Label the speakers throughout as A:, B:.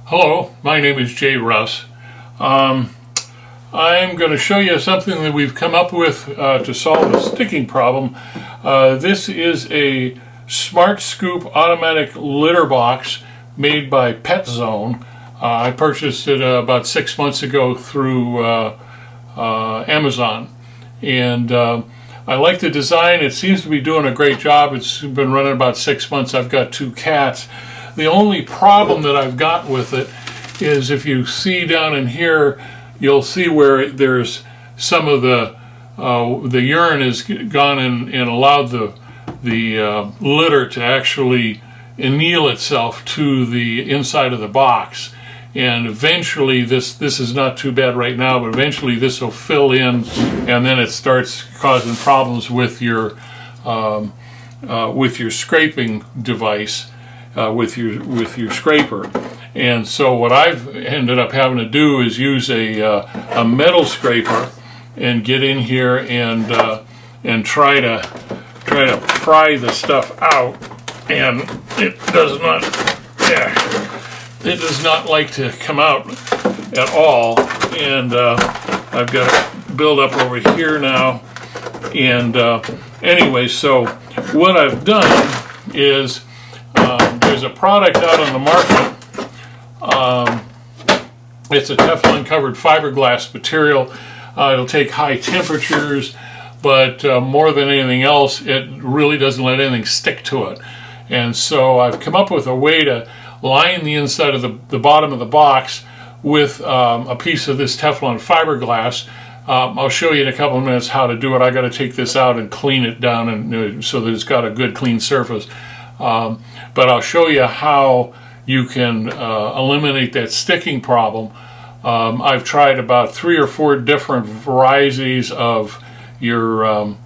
A: Hello, my name is Jay Russ. I'm going to show you something that we've come up with to solve a sticking problem. This is a Smart Scoop automatic litter box made by Pet Zone. I purchased it about 6 months ago through Amazon, and I like the design. It seems to be doing a great job. It's been running about 6 months. I've got 2 cats. The only problem that I've got with it is if you see down in here, you'll see where there's some of the urine has gone and allowed the litter to actually anneal itself to the inside of the box. And eventually, this is not too bad right now, but eventually this will fill in, and then it starts causing problems with your scraping device. With your scraper. And so what I've ended up having to do is use a metal scraper and get in here and try to pry the stuff out, and it does not like to come out at all. And I've got it built up over here now. And anyway, so what I've done is there's a product out on the market. It's a Teflon covered fiberglass material. It'll take high temperatures, but more than anything else, it really doesn't let anything stick to it. And so I've come up with a way to line the inside of the bottom of the box with a piece of this Teflon fiberglass. I'll show you in a couple of minutes how to do it. I got to take this out and clean it down and so that it's got a good clean surface. But I'll show you how you can eliminate that sticking problem. I've tried about 3 or 4 different varieties of your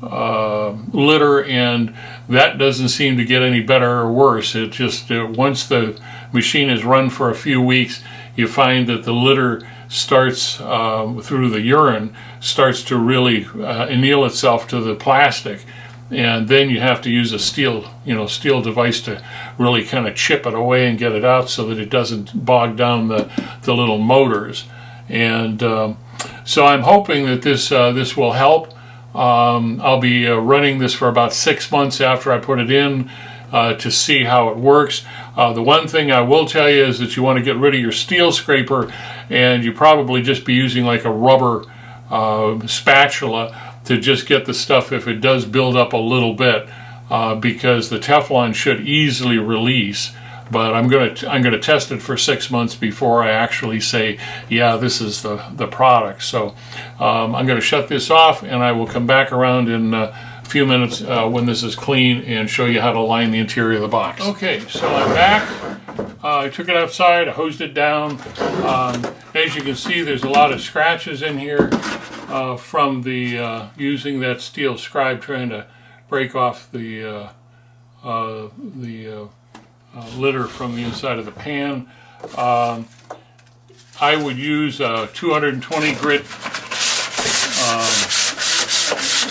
A: litter, and that doesn't seem to get any better or worse. It just once the machine is run for a few weeks, you find that the litter starts through the urine starts to really anneal itself to the plastic. And then you have to use a steel device to really kind of chip it away and get it out so that it doesn't bog down the little motors. And so I'm hoping that this will help. I'll be running this for about 6 months after I put it in to see how it works. The one thing I will tell you is that you want to get rid of your steel scraper, and you probably just be using like a rubber spatula to just get the stuff if it does build up a little bit, because the Teflon should easily release. But I'm gonna test it for 6 months before I actually say, yeah, this is the product. So I'm gonna shut this off, and I will come back around in a few minutes when this is clean and show you how to line the interior of the box. Okay, so I'm back. I took it outside, I hosed it down. As you can see, there's a lot of scratches in here from the using that steel scribe trying to break off the litter from the inside of the pan. I would use a 220 grit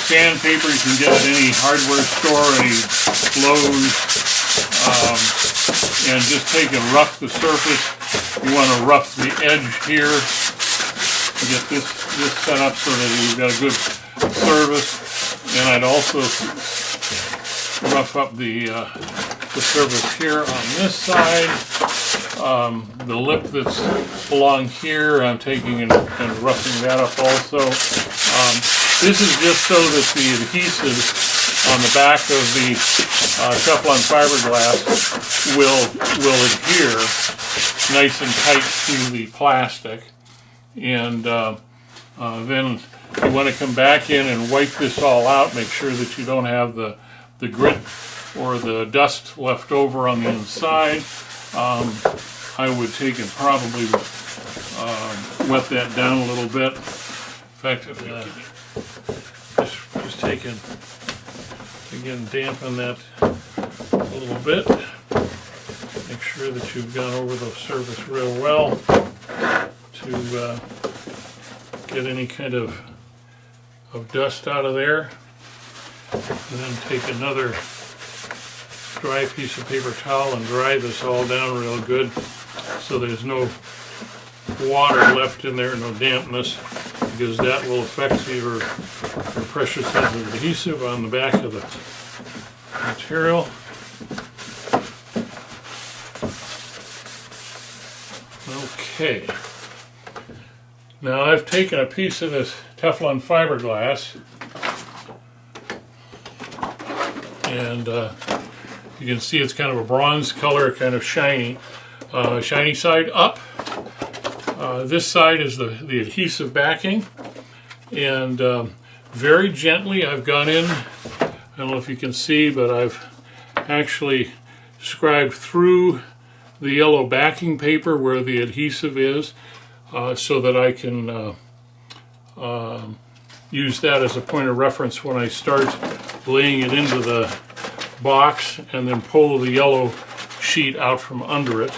A: sandpaper you can get at any hardware store, any Lowe's, and just take and rough the surface. You want to rough the edge here to get this set up so that you've got a good surface. And I'd also rough up the surface here on this side. The lip that's along here, I'm taking and roughing that up also. This is just so that the adhesive on the back of the Teflon fiberglass will adhere nice and tight to the plastic. And then you want to come back in and wipe this all out, make sure that you don't have the grit or the dust left over on the inside. I would take and probably wet that down a little bit. In fact, just take and again dampen that a little bit. Make sure that you've gone over the surface real well to get any kind of dust out of there. And then take another dry piece of paper towel and dry this all down real good so there's no water left in there, no dampness, because that will affect your pressure sensitive adhesive on the back of the material. Okay. Now I've taken a piece of this Teflon fiberglass, and you can see it's kind of a bronze color, kind of shiny. Shiny side up. This side is the adhesive backing, and very gently I've gone in, I don't know if you can see, but I've actually scribed through the yellow backing paper where the adhesive is, so that I can use that as a point of reference when I start laying it into the box, and then pull the yellow sheet out from under it.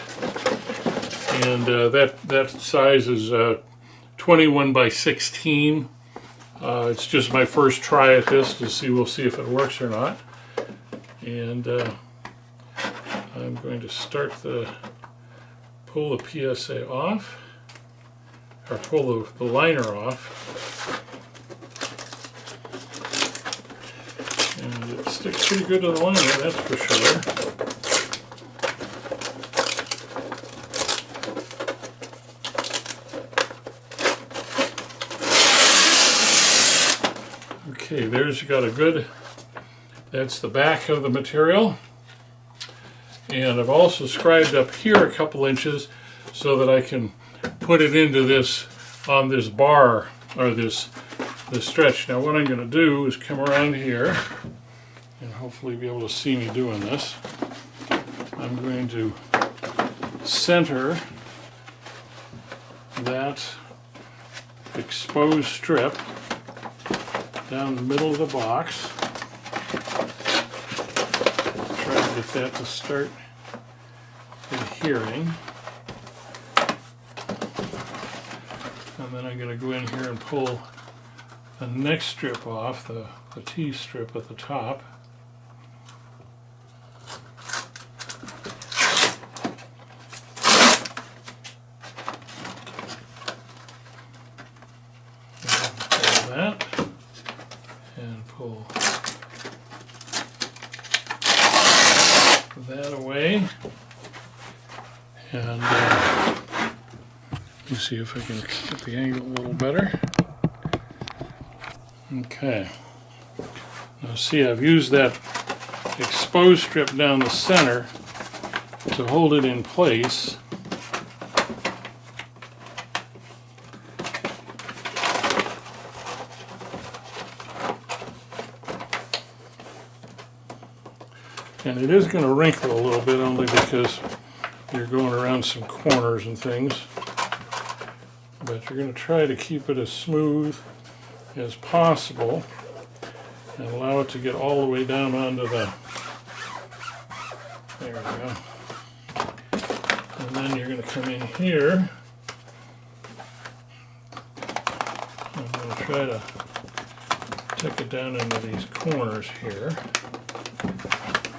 A: And that size is 21 by 16. It's just my first try at this to see, we'll see if it works or not. And I'm going to pull the PSA off, or pull the liner off. And it sticks pretty good to the liner, that's for sure. Okay, there's got a good, that's the back of the material. And I've also scribed up here a couple inches so that I can put it into this, on this bar, or this stretch. Now what I'm going to do is come around here, and hopefully be able to see me doing this. I'm going to center that exposed strip down the middle of the box. Try to get that to start adhering. And then I'm going to go in here and pull the next strip off, the T strip at the top. And pull that. And pull that away, and let me see if I can get the angle a little better. Okay, now see, I've used that exposed strip down the center to hold it in place. And it is going to wrinkle a little bit, only because you're going around some corners and things. But you're going to try to keep it as smooth as possible and allow it to get all the way down onto the, there we go. And then you're going to come in here. I'm going to try to tuck it down into these corners here.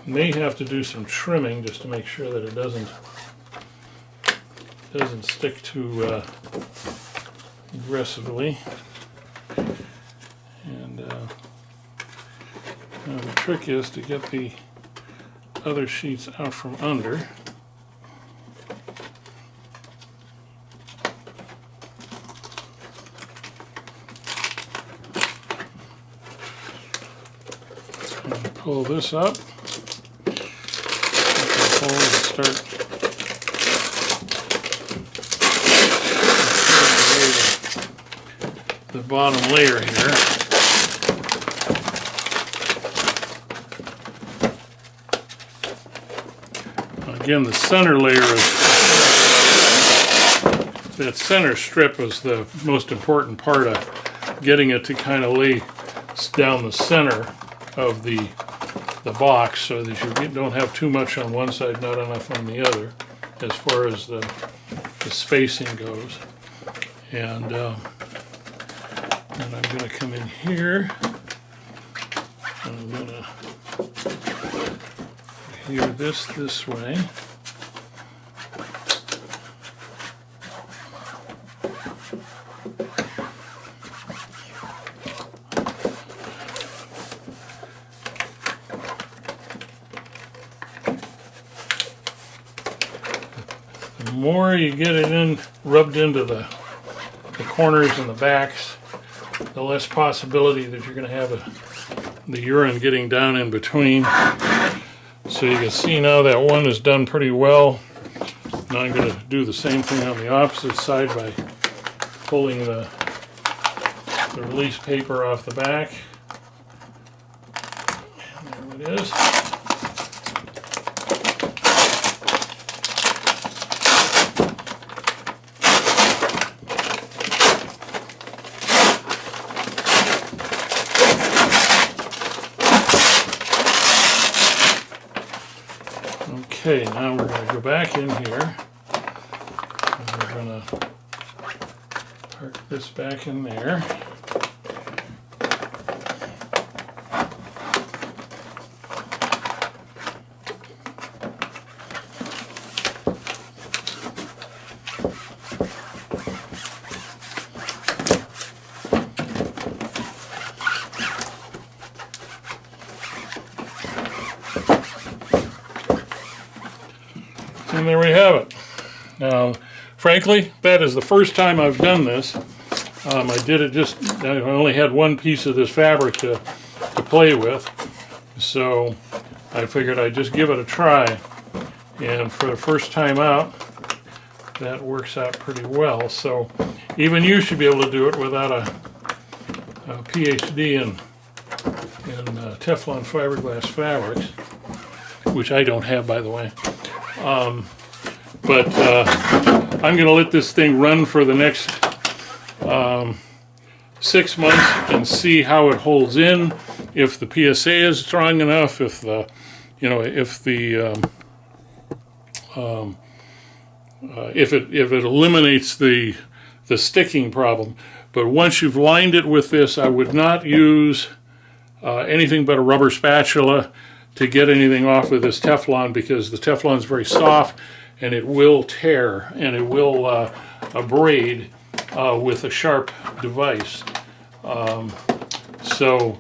A: May have to do some trimming just to make sure that it doesn't stick too aggressively. And now the trick is to get the other sheets out from under. And pull this up. And start the bottom layer here. Again, the center layer is, that center strip is the most important part of getting it to kind of lay down the center of the box, so that you don't have too much on one side, not enough on the other, as far as the spacing goes. And I'm going to come in here, and I'm going to adhere this way. The more you get it in, rubbed into the corners and the backs, the less possibility that you're going to have the urine getting down in between. So you can see now that one is done pretty well. Now I'm going to do the same thing on the opposite side by pulling the release paper off the back. And there it is. Okay, now we're going to go back in here, and we're going to park this back in there. And there we have it. Now, frankly, that is the first time I've done this. I did it I only had one piece of this fabric to play with. So I figured I'd just give it a try. And for the first time out, that works out pretty well. So even you should be able to do it without a PhD in Teflon fiberglass fabrics, which I don't have, by the way. But I'm going to let this thing run for the next 6 months and see how it holds in. If the PSA is strong enough, if it eliminates the sticking problem. But once you've lined it with this, I would not use anything but a rubber spatula to get anything off of this Teflon, because the Teflon is very soft and it will tear and it will abrade with a sharp device. So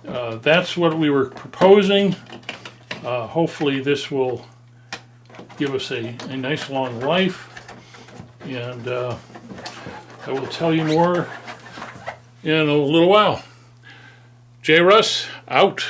A: that's what we were proposing. Hopefully this will give us a nice long life, and I will tell you more in a little while. J. Russ, out.